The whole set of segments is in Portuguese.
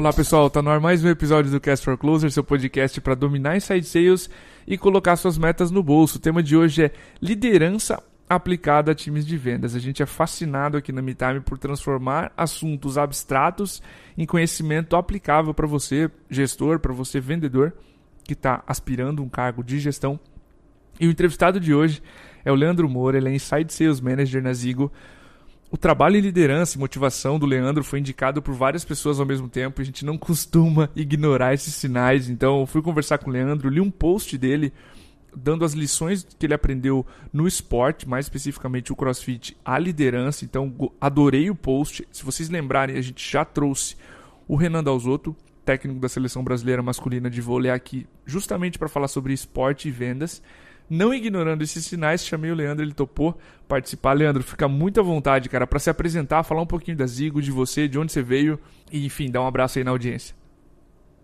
Olá pessoal, tá no ar mais um episódio do Cast for Closer, seu podcast para dominar Inside Sales e colocar suas metas no bolso. O tema de hoje é liderança aplicada a times de vendas. A gente é fascinado aqui na MeTime por transformar assuntos abstratos em conhecimento aplicável para você, gestor, para você, vendedor, que está aspirando um cargo de gestão. E o entrevistado de hoje é o Leandro Moura, ele é Inside Sales Manager na Ziggo. O trabalho em liderança e motivação do Leandro foi indicado por várias pessoas ao mesmo tempo. A gente não costuma ignorar esses sinais. Então, eu fui conversar com o Leandro, li um post dele dando as lições que ele aprendeu no esporte, mais especificamente o CrossFit, a liderança. Então, adorei o post. Se vocês lembrarem, a gente já trouxe o Renan Dalzotto, técnico da Seleção Brasileira Masculina de Vôlei, aqui justamente para falar sobre esporte e vendas. Não ignorando esses sinais, chamei o Leandro, ele topou participar. Leandro, fica muito à vontade, cara, para se apresentar, falar um pouquinho da Ziggo, de você, de onde você veio e, enfim, dar um abraço aí na audiência.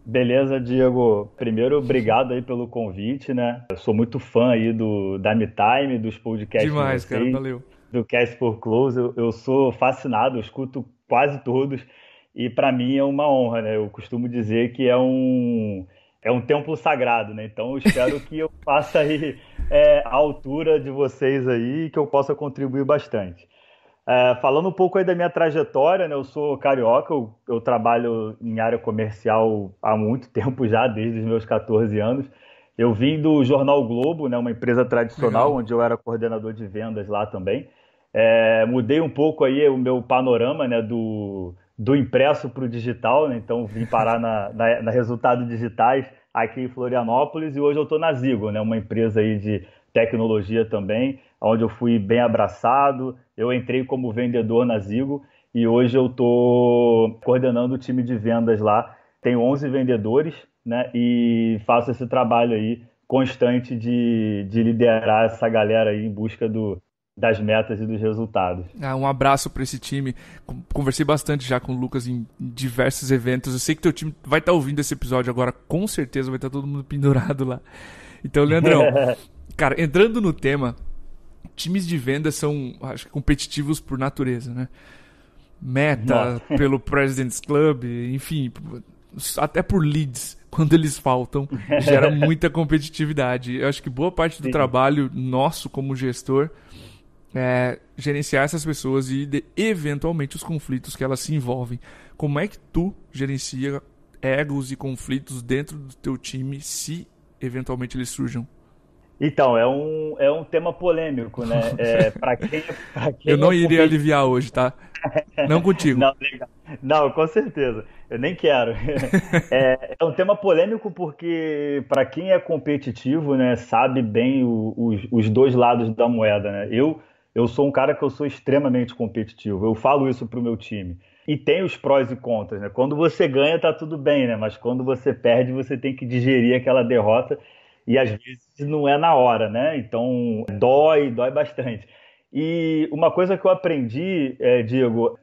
Beleza, Diego. Primeiro, obrigado aí pelo convite, né? Eu sou muito fã aí da MeTime, dos podcasts de Demais, cara, vocês, valeu. do Cast for Close. Eu sou fascinado, eu escuto quase todos e para mim é uma honra, né? Eu costumo dizer que é um templo sagrado, né? Então eu espero que eu faça aí a altura de vocês aí e que eu possa contribuir bastante. Falando um pouco aí da minha trajetória, né? Eu sou carioca, eu trabalho em área comercial há muito tempo já, desde os meus 14 anos. Eu vim do Jornal Globo, né? Uma empresa tradicional, Legal. onde eu era coordenador de vendas lá também. Mudei um pouco aí o meu panorama, né? Do impresso para o digital, né? Então vim parar na Resultados Digitais aqui em Florianópolis e hoje eu estou na Ziggo, né? Uma empresa aí de tecnologia também, onde eu fui bem abraçado. Eu entrei como vendedor na Ziggo e hoje eu estou coordenando o time de vendas lá. Tenho 11 vendedores, né? E faço esse trabalho aí constante de liderar essa galera aí em busca das metas e dos resultados. Um abraço para esse time. Conversei bastante já com o Lucas em diversos eventos. Eu sei que teu time vai estar ouvindo esse episódio agora, com certeza vai estar todo mundo pendurado lá. Então, Leandrão, cara, entrando no tema, times de venda são, acho que, competitivos por natureza, né? Meta, Nossa. pelo President's Club, enfim, até por leads, quando eles faltam, gera muita competitividade. Eu acho que boa parte do Sim. trabalho nosso como gestor é gerenciar essas pessoas e eventualmente os conflitos que elas se envolvem. Como é que tu gerencia egos e conflitos dentro do teu time se eventualmente eles surjam? Então, é um tema polêmico, né? Para Eu quem não é iria competitivo. aliviar hoje, tá? Não contigo. Não, legal. Não, com certeza. Eu nem quero. É um tema polêmico porque, para quem é competitivo, né, sabe bem os dois lados da moeda, né? Eu sou um cara que eu sou extremamente competitivo. Eu falo isso pro meu time. E tem os prós e contras, né? Quando você ganha, tá tudo bem, né? Mas quando você perde, você tem que digerir aquela derrota e às vezes não é na hora, né? Então dói bastante. E uma coisa que eu aprendi, Diego,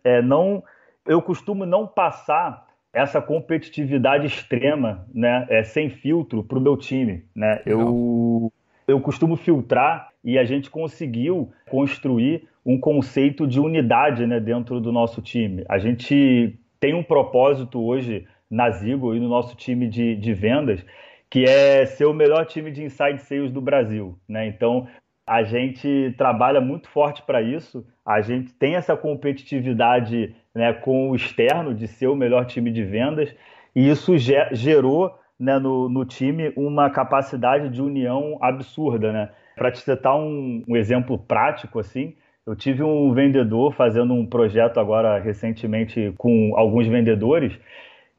eu costumo não passar essa competitividade extrema, né, sem filtro para o meu time, né? Legal. Eu costumo filtrar e a gente conseguiu construir um conceito de unidade, né, dentro do nosso time. A gente tem um propósito hoje na Ziggo e no nosso time de vendas, que é ser o melhor time de inside sales do Brasil, né? Então, a gente trabalha muito forte para isso. A gente tem essa competitividade, né, com o externo de ser o melhor time de vendas e isso gerou, né, no time uma capacidade de união absurda, né? Para te citar um exemplo prático assim, eu tive um vendedor fazendo um projeto agora recentemente com alguns vendedores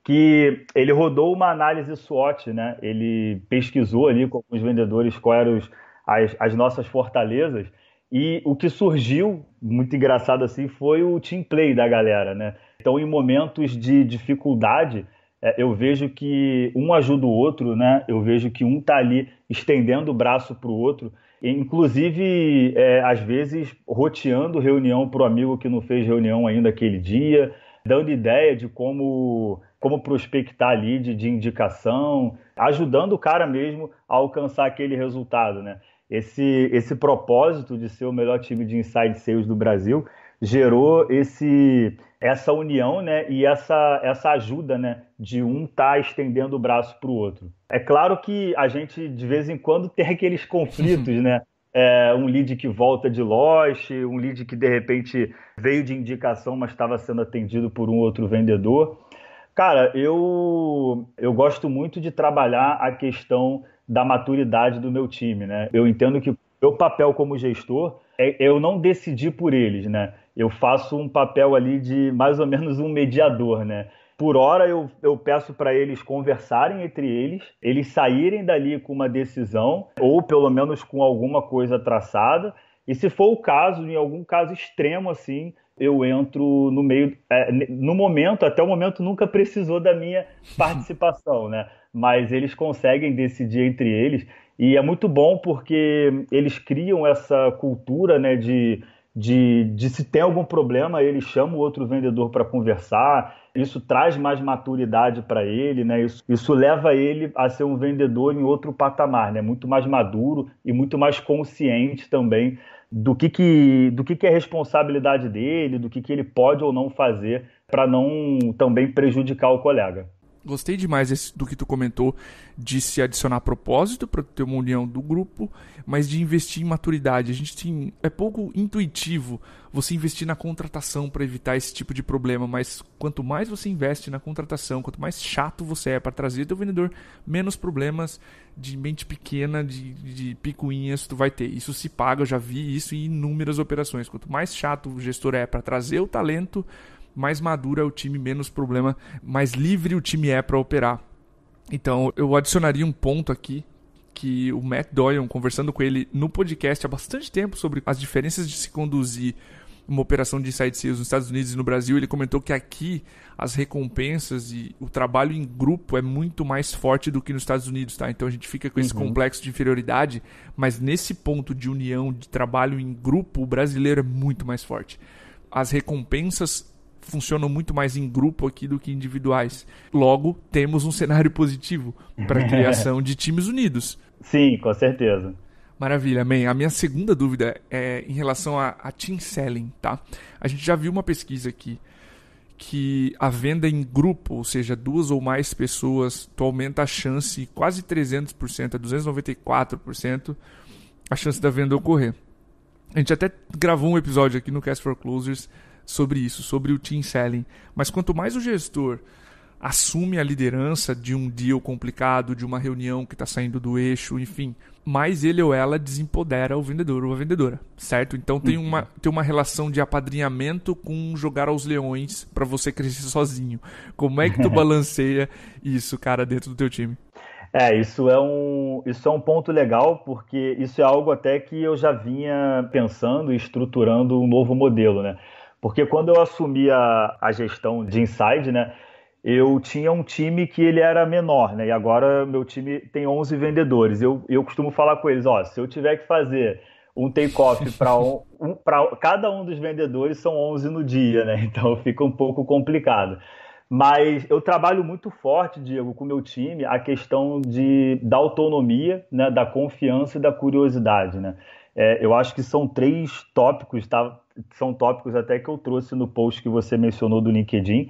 que ele rodou uma análise SWOT, né? Ele pesquisou ali com alguns vendedores quais eram as nossas fortalezas e o que surgiu, muito engraçado assim, foi o team play da galera, né? Então, em momentos de dificuldade, eu vejo que um ajuda o outro, né? Eu vejo que um tá ali estendendo o braço para o outro, e, inclusive, às vezes, roteando reunião para o amigo que não fez reunião ainda aquele dia, dando ideia de como prospectar lead de indicação, ajudando o cara mesmo a alcançar aquele resultado, né? Esse propósito de ser o melhor time de inside sales do Brasil gerou essa união, né, e essa ajuda, né, de um estar estendendo o braço para o outro. É claro que a gente, de vez em quando, tem aqueles conflitos, né? Um lead que volta de loja, um lead que, de repente, veio de indicação, mas estava sendo atendido por um outro vendedor. Cara, eu gosto muito de trabalhar a questão da maturidade do meu time, né? Eu entendo que o meu papel como gestor é eu não decidir por eles, né? Eu faço um papel ali de mais ou menos um mediador, né? Por hora eu peço para eles conversarem entre eles saírem dali com uma decisão ou pelo menos com alguma coisa traçada. E se for o caso, em algum caso extremo assim, eu entro no meio. No momento, até o momento, nunca precisou da minha participação, né? Mas eles conseguem decidir entre eles. E é muito bom porque eles criam essa cultura, né, de se tem algum problema, ele chama o outro vendedor para conversar. Isso traz mais maturidade para ele, né? Isso leva ele a ser um vendedor em outro patamar, né? Muito mais maduro e muito mais consciente também do que é responsabilidade dele, do que ele pode ou não fazer para não também prejudicar o colega. Gostei demais do que tu comentou de se adicionar propósito para ter uma união do grupo, mas de investir em maturidade. É pouco intuitivo você investir na contratação para evitar esse tipo de problema, mas quanto mais você investe na contratação, quanto mais chato você é para trazer teu vendedor, menos problemas de mente pequena, de picuinhas tu vai ter. Isso se paga, eu já vi isso em inúmeras operações. Quanto mais chato o gestor é para trazer o talento, mais maduro é o time, menos problema, mais livre o time é para operar. Então, eu adicionaria um ponto aqui, que o Matt Doyon, conversando com ele no podcast há bastante tempo sobre as diferenças de se conduzir uma operação de inside sales nos Estados Unidos e no Brasil, ele comentou que aqui as recompensas e o trabalho em grupo é muito mais forte do que nos Estados Unidos, tá? Então a gente fica com esse complexo de inferioridade, mas nesse ponto de união, de trabalho em grupo, o brasileiro é muito mais forte. As recompensas funcionam muito mais em grupo aqui do que individuais. Logo, temos um cenário positivo para a criação de times unidos. Sim, com certeza. Maravilha, man. A minha segunda dúvida é em relação a team selling, tá? A gente já viu uma pesquisa aqui que a venda em grupo, ou seja, 2 ou mais pessoas, tu aumenta a chance quase 300%, 294% a chance da venda ocorrer. A gente até gravou um episódio aqui no Cast for Closers sobre isso, sobre o team selling. Mas quanto mais o gestor assume a liderança de um deal complicado, de uma reunião que está saindo do eixo, enfim, mais ele ou ela desempodera o vendedor ou a vendedora, certo? Então tem uma relação de apadrinhamento com jogar aos leões para você crescer sozinho. Como é que tu balanceia isso, cara, dentro do teu time? Isso é um ponto legal, porque isso é algo até que eu já vinha pensando e estruturando um novo modelo, né? Porque quando eu assumi a gestão de Inside, né, eu tinha um time que ele era menor, né, e agora meu time tem 11 vendedores. Eu costumo falar com eles, se eu tiver que fazer um take-off para cada um dos vendedores, são 11 no dia, né, então fica um pouco complicado. Mas eu trabalho muito forte, Diego, com o meu time, a questão da autonomia, né, da confiança e da curiosidade, né. Eu acho que são 3 tópicos, tá? São tópicos até que eu trouxe no post que você mencionou do LinkedIn,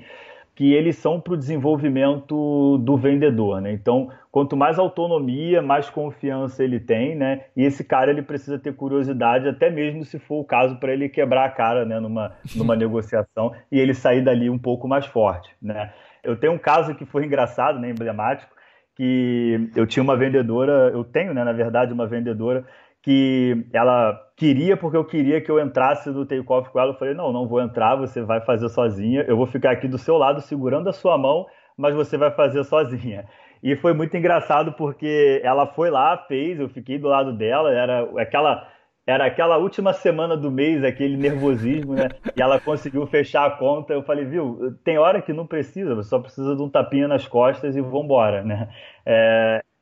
que eles são para o desenvolvimento do vendedor, né? Então, quanto mais autonomia, mais confiança ele tem, né? E esse cara ele precisa ter curiosidade, até mesmo se for o caso para ele quebrar a cara, né? Numa negociação e ele sair dali um pouco mais forte, né? Eu tenho um caso que foi engraçado, né? Emblemático, que eu tinha uma vendedora, eu tenho, né? Na verdade, uma vendedora que ela queria, porque eu queria que eu entrasse no take-off com ela. Eu falei, não vou entrar, você vai fazer sozinha, eu vou ficar aqui do seu lado segurando a sua mão, mas você vai fazer sozinha. E foi muito engraçado porque ela foi lá, fez, eu fiquei do lado dela, era aquela última semana do mês, aquele nervosismo, né? E ela conseguiu fechar a conta. Eu falei, viu, tem hora que não precisa, você só precisa de um tapinha nas costas e vambora, né?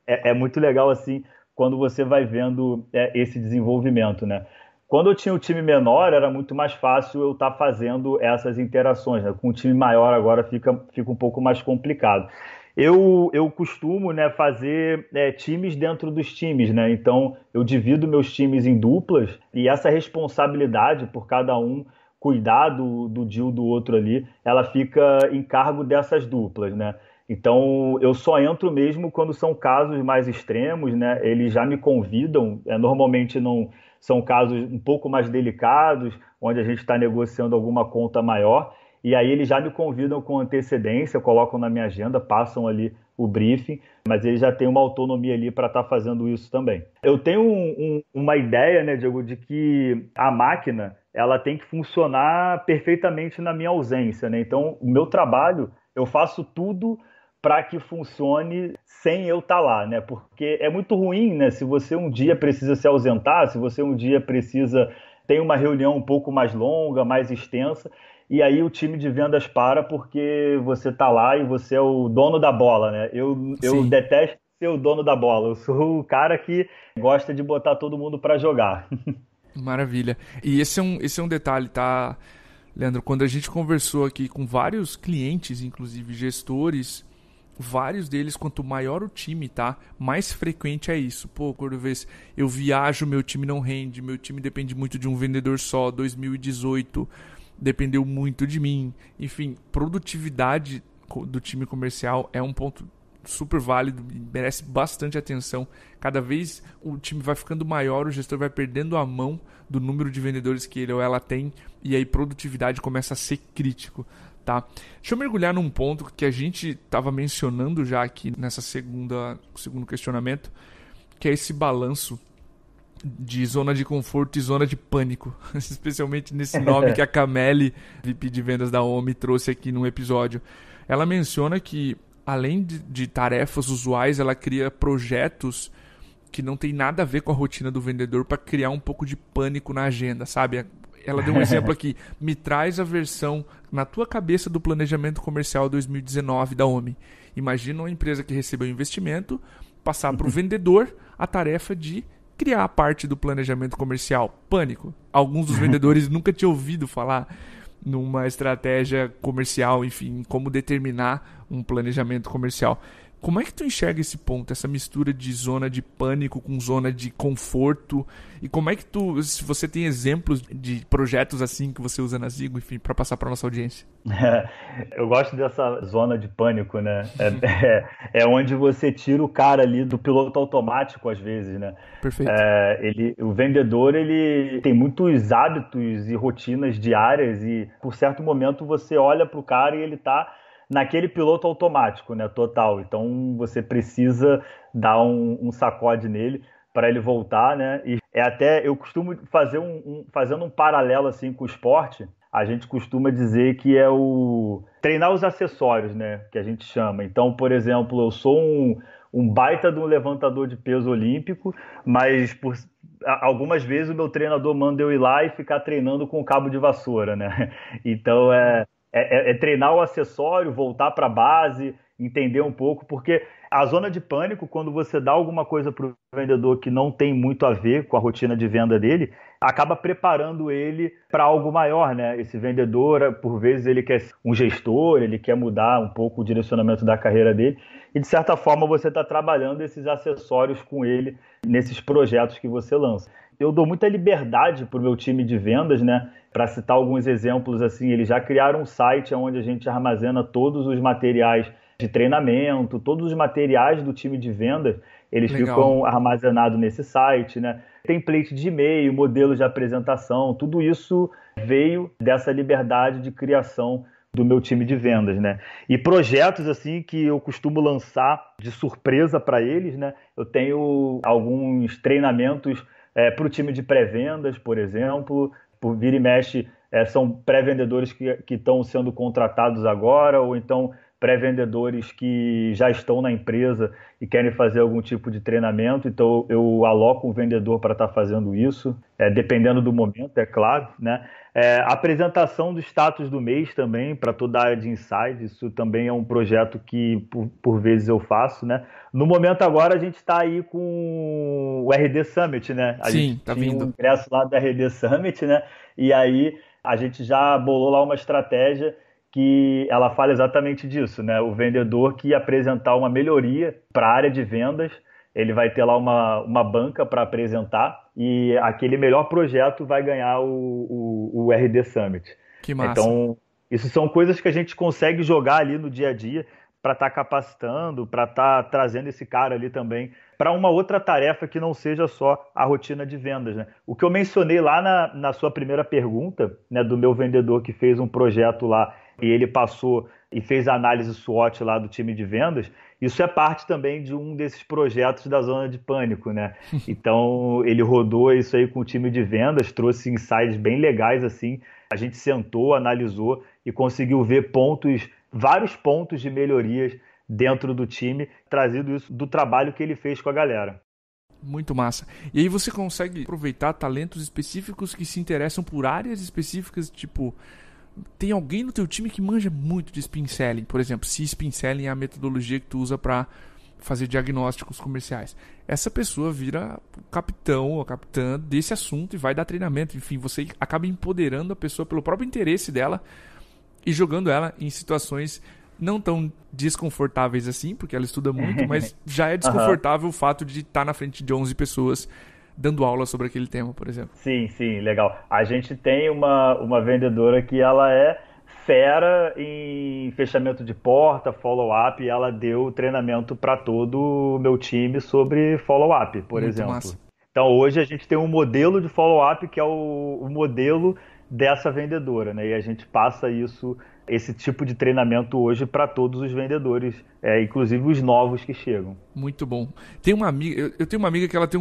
É muito legal assim, quando você vai vendo esse desenvolvimento, né? Quando eu tinha um time menor, era muito mais fácil eu estar fazendo essas interações, né? Com um time maior agora fica um pouco mais complicado. Eu costumo, né, fazer times dentro dos times, né? Então, eu divido meus times em duplas e essa responsabilidade por cada um cuidar do deal do outro ali, ela fica em cargo dessas duplas, né? Então, eu só entro mesmo quando são casos mais extremos, né? Eles já me convidam, normalmente não são casos um pouco mais delicados, onde a gente está negociando alguma conta maior, e aí eles já me convidam com antecedência, colocam na minha agenda, passam ali o briefing, mas eles já têm uma autonomia ali para estar fazendo isso também. Eu tenho uma ideia, né, Diego, de que a máquina ela tem que funcionar perfeitamente na minha ausência, né? Então, o meu trabalho, eu faço tudo para que funcione sem eu estar lá, né? Porque é muito ruim, né? Se você um dia precisa se ausentar, se você um dia precisa ter uma reunião um pouco mais longa, mais extensa, e aí o time de vendas para porque você está lá e você é o dono da bola, né? Eu detesto ser o dono da bola. Eu sou o cara que gosta de botar todo mundo para jogar. Maravilha. E esse é um detalhe, tá, Leandro? Quando a gente conversou aqui com vários clientes, inclusive gestores, vários deles, quanto maior o time, tá, mais frequente é isso. Pô, quando vez eu viajo, meu time não rende, meu time depende muito de um vendedor só. 2018 dependeu muito de mim. Enfim, produtividade do time comercial é um ponto super válido e merece bastante atenção. Cada vez o time vai ficando maior, o gestor vai perdendo a mão do número de vendedores que ele ou ela tem, e aí produtividade começa a ser crítico, tá? Deixa eu mergulhar num ponto que a gente estava mencionando já aqui nessa segundo questionamento, que é esse balanço de zona de conforto e zona de pânico, especialmente nesse nome que a Cameli, VP de vendas da OMI, trouxe aqui no episódio. Ela menciona que, além de tarefas usuais, ela cria projetos que não tem nada a ver com a rotina do vendedor para criar um pouco de pânico na agenda, sabe? Ela deu um exemplo aqui. Me traz a versão na tua cabeça do planejamento comercial 2019 da OMI. Imagina uma empresa que recebeu investimento passar para o vendedor a tarefa de criar a parte do planejamento comercial. Pânico. Alguns dos vendedores nunca tinham ouvido falar numa estratégia comercial, enfim, como determinar um planejamento comercial. Como é que tu enxerga esse ponto, essa mistura de zona de pânico com zona de conforto? E como é que se você tem exemplos de projetos assim que você usa na Zigo, enfim, para passar para nossa audiência? Eu gosto dessa zona de pânico, né? É onde você tira o cara ali do piloto automático, às vezes, né? Perfeito. O vendedor, ele tem muitos hábitos e rotinas diárias e, por certo momento, você olha para o cara e ele está naquele piloto automático, né? Total. Então, você precisa dar um sacode nele para ele voltar, né? E eu costumo fazer fazendo um paralelo assim com o esporte. A gente costuma dizer que é o treinar os acessórios, né? Que a gente chama. Então, por exemplo, eu sou um baita de um levantador de peso olímpico, mas algumas vezes o meu treinador manda eu ir lá e ficar treinando com o cabo de vassoura, né? Então, treinar o acessório, voltar para a base, entender um pouco, porque a zona de pânico, quando você dá alguma coisa para o vendedor que não tem muito a ver com a rotina de venda dele, acaba preparando ele para algo maior, né? Esse vendedor, por vezes, ele quer ser um gestor, ele quer mudar um pouco o direcionamento da carreira dele, e de certa forma você está trabalhando esses acessórios com ele nesses projetos que você lança. Eu dou muita liberdade para o meu time de vendas, né? Para citar alguns exemplos, assim, eles já criaram um site onde a gente armazena todos os materiais de treinamento, todos os materiais do time de vendas, eles ficam armazenados nesse site, né? Template de e-mail, modelos de apresentação, tudo isso veio dessa liberdade de criação do meu time de vendas, né? E projetos assim que eu costumo lançar de surpresa para eles, né? Eu tenho alguns treinamentos para o time de pré-vendas, por exemplo, por vira e mexe, são pré-vendedores que estão sendo contratados agora, ou então pré-vendedores que já estão na empresa e querem fazer algum tipo de treinamento, então eu aloco um vendedor para estar fazendo isso, dependendo do momento, é claro, né? Apresentação do status do mês também, para toda a área de insights, isso também é um projeto que por vezes eu faço, né? No momento agora a gente está aí com o RD Summit, né? A gente tá tinha vindo. um ingresso lá do RD Summit, né? E aí a gente já bolou lá uma estratégia que ela fala exatamente disso, né? O vendedor que ia apresentar uma melhoria para a área de vendas ele vai ter lá uma banca para apresentar e aquele melhor projeto vai ganhar o RD Summit. Que massa. Então, isso são coisas que a gente consegue jogar ali no dia a dia para estar capacitando, para estar trazendo esse cara ali também para uma outra tarefa que não seja só a rotina de vendas, né? O que eu mencionei lá na sua primeira pergunta, né, do meu vendedor que fez um projeto lá e ele passou e fez a análise SWOT lá do time de vendas, isso é parte também de um desses projetos da Zona de Pânico, né? Então, ele rodou isso aí com o time de vendas, trouxe insights bem legais, assim. A gente sentou, analisou e conseguiu ver vários pontos de melhorias dentro do time, trazido isso do trabalho que ele fez com a galera. Muito massa. E aí você consegue aproveitar talentos específicos que se interessam por áreas específicas, tipo, tem alguém no teu time que manja muito de spin selling, por exemplo, se spin selling é a metodologia que tu usa para fazer diagnósticos comerciais. Essa pessoa vira o capitão ou a capitã desse assunto e vai dar treinamento. Enfim, você acaba empoderando a pessoa pelo próprio interesse dela e jogando ela em situações não tão desconfortáveis assim, porque ela estuda muito, mas já é desconfortável o fato de estar na frente de 11 pessoas dando aula sobre aquele tema, por exemplo. Sim, sim, legal. A gente tem uma vendedora que ela é fera em fechamento de porta, follow-up, e ela deu treinamento para todo o meu time sobre follow-up, por Muito exemplo. massa. Então hoje a gente tem um modelo de follow-up que é o modelo dessa vendedora, né? E a gente passa esse tipo de treinamento hoje para todos os vendedores, inclusive os novos que chegam. Muito bom. Tem uma amiga, eu tenho uma amiga que ela tem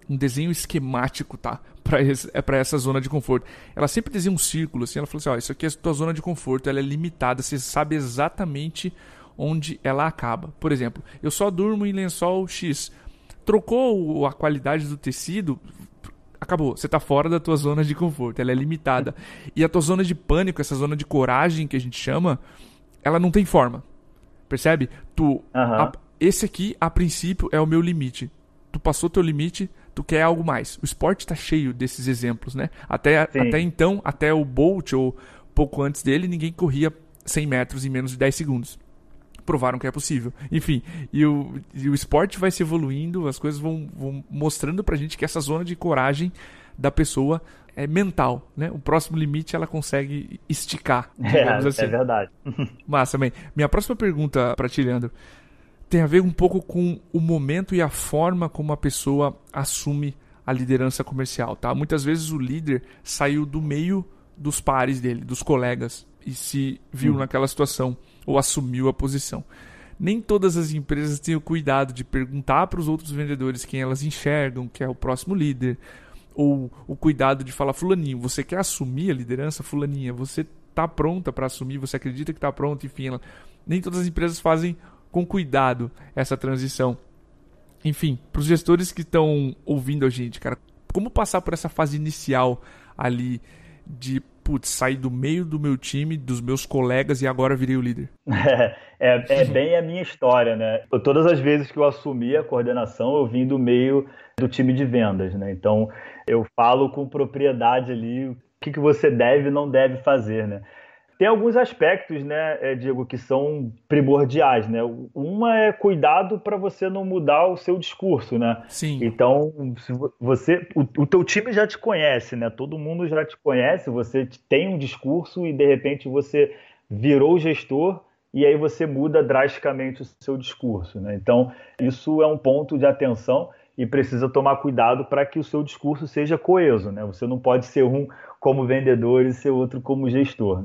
um desenho esquemático, tá? Para essa zona de conforto. Ela sempre desenha um círculo, assim, ela falou assim, ó, isso aqui é a tua zona de conforto, ela é limitada, você sabe exatamente onde ela acaba. Por exemplo, eu só durmo em lençol X. Trocou a qualidade do tecido, acabou. Você tá fora da tua zona de conforto, ela é limitada. E a tua zona de pânico, essa zona de coragem que a gente chama, ela não tem forma. Percebe? Esse aqui, a princípio, é o meu limite. Tu passou teu limite, tu quer algo mais. O esporte tá cheio desses exemplos, né? Até então, até o Bolt, ou pouco antes dele, ninguém corria 100 metros em menos de 10 segundos. Provaram que é possível. Enfim, e o esporte vai se evoluindo, as coisas vão mostrando pra gente que essa zona de coragem da pessoa é mental, né? O próximo limite ela consegue esticar, digamos assim. É verdade. Massa, man. Minha próxima pergunta pra ti, Leandro, tem a ver um pouco com o momento e a forma como a pessoa assume a liderança comercial, tá? Muitas vezes o líder saiu do meio dos pares dele, dos colegas, e se viu naquela situação, ou assumiu a posição. Nem todas as empresas têm o cuidado de perguntar para os outros vendedores quem elas enxergam, que é o próximo líder, ou o cuidado de falar, fulaninho, você quer assumir a liderança? Fulaninha, você está pronta para assumir? Você acredita que está pronta? Enfim, nem todas as empresas fazem com cuidado essa transição. Enfim, para os gestores que estão ouvindo a gente, cara, como passar por essa fase inicial ali de sair do meio do meu time, dos meus colegas e agora virei o líder? É bem a minha história, né? Todas as vezes que eu assumi a coordenação, eu vim do meio do time de vendas, né? Então, eu falo com propriedade ali o que você deve e não deve fazer, né? Tem alguns aspectos, né, Diego, que são primordiais, né? Uma é cuidado para você não mudar o seu discurso, né? Sim. Então, se o teu time já te conhece, né? Todo mundo já te conhece, você tem um discurso e de repente você virou gestor e aí você muda drasticamente o seu discurso, né? Então, isso é um ponto de atenção e precisa tomar cuidado para que o seu discurso seja coeso, né? Você não pode ser um como vendedor e ser outro como gestor.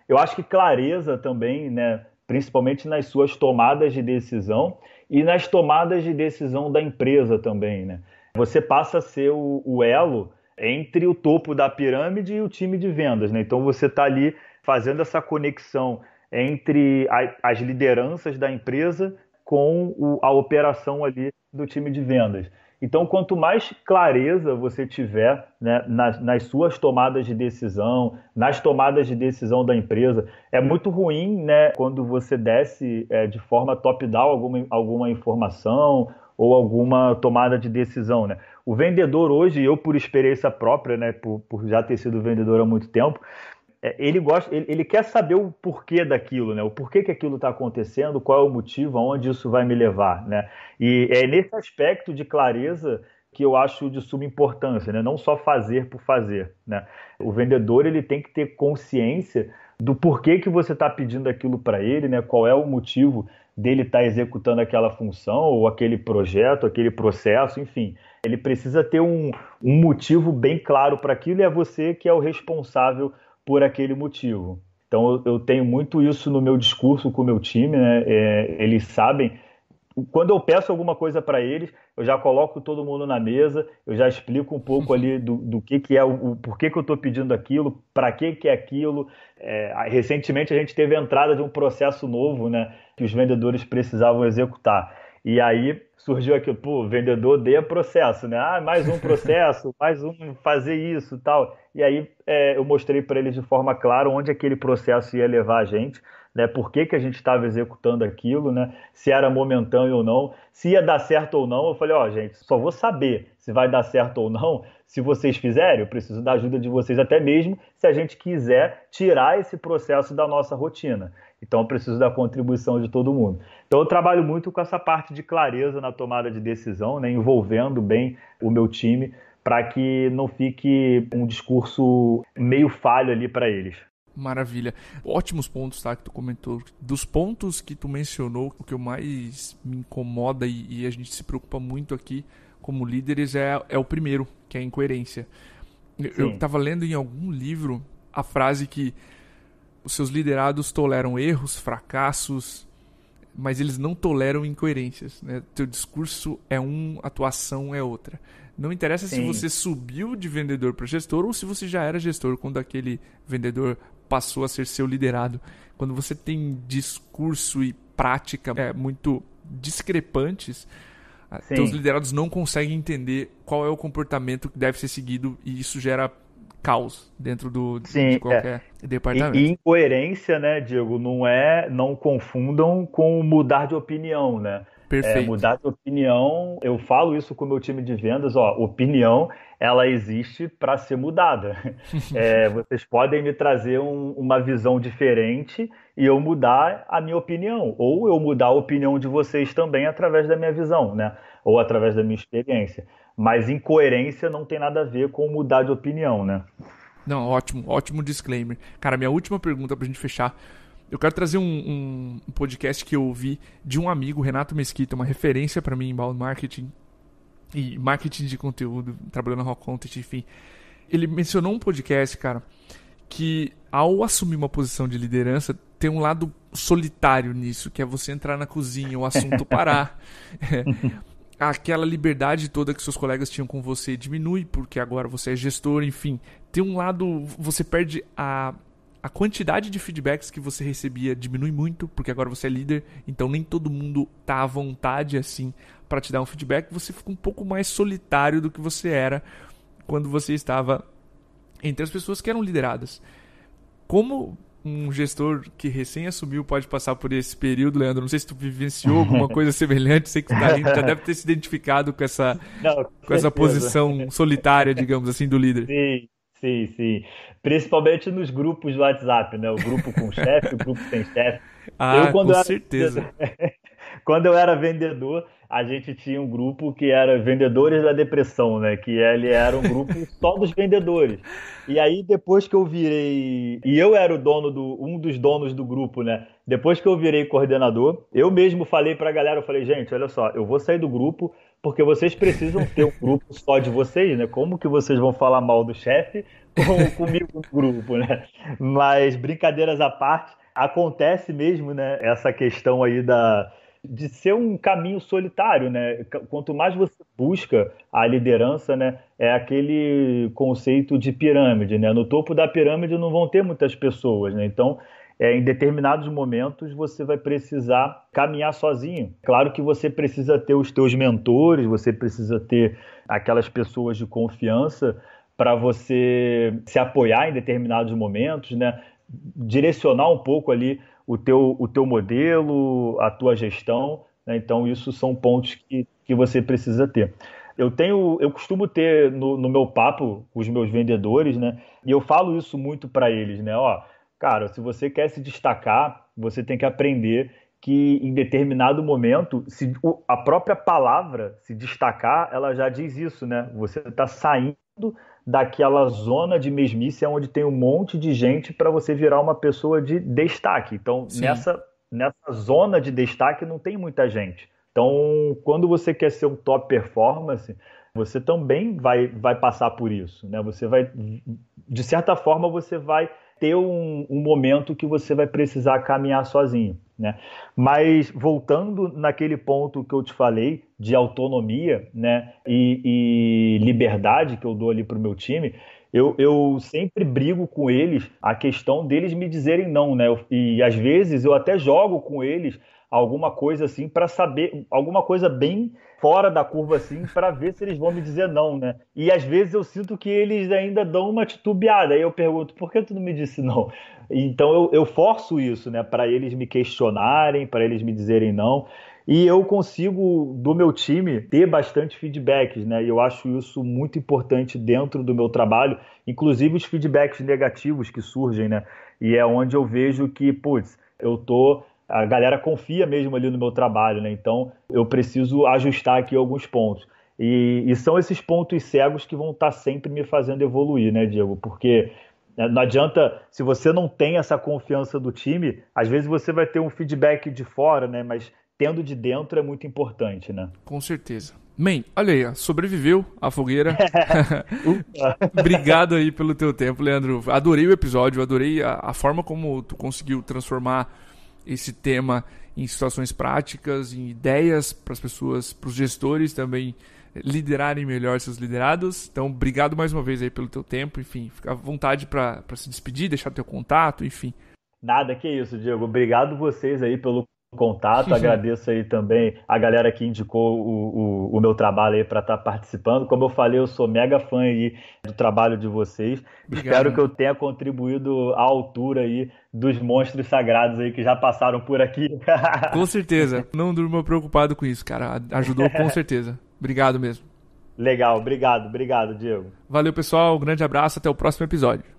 Eu acho que clareza também, né, principalmente nas suas tomadas de decisão e nas tomadas de decisão da empresa também, né? Você passa a ser o elo entre o topo da pirâmide e o time de vendas, né? Então você está ali fazendo essa conexão entre as lideranças da empresa com a operação ali do time de vendas. Então, quanto mais clareza você tiver, né, nas suas tomadas de decisão, nas tomadas de decisão da empresa, é muito ruim, né, quando você desce de forma top-down alguma informação ou alguma tomada de decisão, né? O vendedor hoje, eu por experiência própria, né, por já ter sido vendedor há muito tempo, ele quer saber o porquê daquilo, né? O porquê que aquilo está acontecendo, qual é o motivo, aonde isso vai me levar, né? E é nesse aspecto de clareza que eu acho de suma importância, né? Não só fazer por fazer, né? O vendedor ele tem que ter consciência do porquê que você está pedindo aquilo para ele, né? Qual é o motivo dele estar executando aquela função ou aquele projeto, aquele processo, enfim. Ele precisa ter um motivo bem claro para aquilo e é você que é o responsável por aquele motivo. Então eu tenho muito isso no meu discurso com o meu time, né? Eles sabem. Quando eu peço alguma coisa para eles, eu já coloco todo mundo na mesa, eu já explico um pouco ali do que é, o porquê que eu estou pedindo aquilo, para que é aquilo. Recentemente a gente teve a entrada de um processo novo, né, que os vendedores precisavam executar. E aí surgiu aquilo, pô, vendedor odeia processo, né? Mais um processo, mais um fazer isso e tal. E aí eu mostrei para eles de forma clara onde aquele processo ia levar a gente, né? Por que a gente estava executando aquilo, né? Se era momentâneo ou não, se ia dar certo ou não. Eu falei, gente, só vou saber se vai dar certo ou não se vocês fizerem. Eu preciso da ajuda de vocês, até mesmo se a gente quiser tirar esse processo da nossa rotina. Então eu preciso da contribuição de todo mundo. Então eu trabalho muito com essa parte de clareza na tomada de decisão, né? Envolvendo bem o meu time, para que não fique um discurso meio falho ali para eles. Maravilha. Ótimos pontos, tá, que tu comentou. Dos pontos que tu mencionou, o que mais me incomoda e a gente se preocupa muito aqui como líderes é o primeiro, que é a incoerência. Eu estava lendo em algum livro a frase que os seus liderados toleram erros, fracassos, mas eles não toleram incoerências, né? Teu discurso é a atuação é outra. Não interessa se você subiu de vendedor para gestor ou se você já era gestor quando aquele vendedor passou a ser seu liderado. Quando você tem discurso e prática muito discrepantes, teus liderados não conseguem entender qual é o comportamento que deve ser seguido e isso gera caos dentro de qualquer departamento. E incoerência, né, Diego, não confundam com mudar de opinião, né? Perfeito. Mudar de opinião, eu falo isso com o meu time de vendas, opinião, ela existe para ser mudada. Vocês podem me trazer uma visão diferente e eu mudar a minha opinião, ou eu mudar a opinião de vocês também através da minha visão, né? Ou através da minha experiência. Mas incoerência não tem nada a ver com mudar de opinião, né? Não, ótimo disclaimer. Cara, minha última pergunta pra gente fechar. Eu quero trazer um podcast que eu ouvi de um amigo, Renato Mesquita, uma referência para mim em inbound marketing e marketing de conteúdo, trabalhando na Rock Content, enfim. Ele mencionou um podcast, cara, que ao assumir uma posição de liderança, tem um lado solitário nisso, que é você entrar na cozinha, o assunto parar. Aquela liberdade toda que seus colegas tinham com você diminui, porque agora você é gestor, enfim. Tem um lado, você perde a quantidade de feedbacks que você recebia diminui muito, porque agora você é líder, então nem todo mundo tá à vontade assim para te dar um feedback. Você fica um pouco mais solitário do que você era quando você estava entre as pessoas que eram lideradas. Como um gestor que recém assumiu pode passar por esse período, Leandro? Não sei se tu vivenciou alguma coisa semelhante, sei que tu já deve ter se identificado com essa posição solitária, digamos assim, do líder. Sim. Principalmente nos grupos do WhatsApp, né? O grupo com chefe, o grupo sem chefe. Com certeza. Quando eu era vendedor, a gente tinha um grupo que era Vendedores da Depressão, né? Que ele era um grupo só dos vendedores. E aí, depois que eu virei... E eu era um dos donos do grupo, né? Depois que eu virei coordenador, eu mesmo falei pra galera, eu falei, gente, olha só, eu vou sair do grupo porque vocês precisam ter um grupo só de vocês, né? Como que vocês vão falar mal do chefe comigo no grupo, né? Mas, brincadeiras à parte, acontece mesmo, né? Essa questão aí de ser um caminho solitário, né? Quanto mais você busca a liderança, né? É aquele conceito de pirâmide, né? No topo da pirâmide não vão ter muitas pessoas, né? Então, em determinados momentos você vai precisar caminhar sozinho. Claro que você precisa ter os teus mentores, você precisa ter aquelas pessoas de confiança para você se apoiar em determinados momentos, né? Direcionar um pouco ali o teu modelo, a tua gestão, né? Então isso são pontos que você precisa ter. Eu costumo ter no meu papo com os meus vendedores, né? E eu falo isso muito para eles, né? Ó, cara, se você quer se destacar, você tem que aprender que em determinado momento, a própria palavra se destacar, ela já diz isso, né? Você está saindo daquela zona de mesmice onde tem um monte de gente para você virar uma pessoa de destaque. Então, nessa zona de destaque não tem muita gente. Então, quando você quer ser um top performance, você também vai passar por isso, né? Você vai, de certa forma, você vai ter um momento que você vai precisar caminhar sozinho, né? Mas voltando naquele ponto que eu te falei de autonomia, né, e liberdade que eu dou ali para o meu time, eu sempre brigo com eles a questão deles me dizerem não, né? E às vezes eu até jogo com eles alguma coisa assim para saber, alguma coisa bem fora da curva assim, para ver se eles vão me dizer não, né? E às vezes eu sinto que eles ainda dão uma titubeada. Aí eu pergunto, por que tu não me disse não? Então eu forço isso, né? Para eles me questionarem, para eles me dizerem não. E eu consigo, do meu time, ter bastante feedbacks, né? E eu acho isso muito importante dentro do meu trabalho, inclusive os feedbacks negativos que surgem, né? E é onde eu vejo que, putz, a galera confia mesmo ali no meu trabalho, né? Então eu preciso ajustar aqui alguns pontos. E são esses pontos cegos que vão estar sempre me fazendo evoluir, né, Diego? Porque não adianta, se você não tem essa confiança do time, às vezes você vai ter um feedback de fora, né? Mas tendo de dentro é muito importante, né? Com certeza. Man, olha aí, ó, sobreviveu à fogueira. Obrigado aí pelo teu tempo, Leandro. Adorei o episódio, adorei a forma como tu conseguiu transformar esse tema em situações práticas, em ideias para as pessoas, para os gestores também liderarem melhor seus liderados. Então, obrigado mais uma vez aí pelo teu tempo. Enfim, fica à vontade para se despedir, deixar teu contato, enfim. Nada, que isso, Diego. Obrigado vocês aí pelo contato. Agradeço aí também a galera que indicou o meu trabalho aí para estar participando. Como eu falei, eu sou mega fã aí do trabalho de vocês. Obrigado. Espero que eu tenha contribuído à altura aí dos monstros sagrados aí que já passaram por aqui. Com certeza. Não durma preocupado com isso, cara. Ajudou com certeza. Obrigado mesmo. Legal, obrigado, Diego. Valeu, pessoal. Um grande abraço, até o próximo episódio.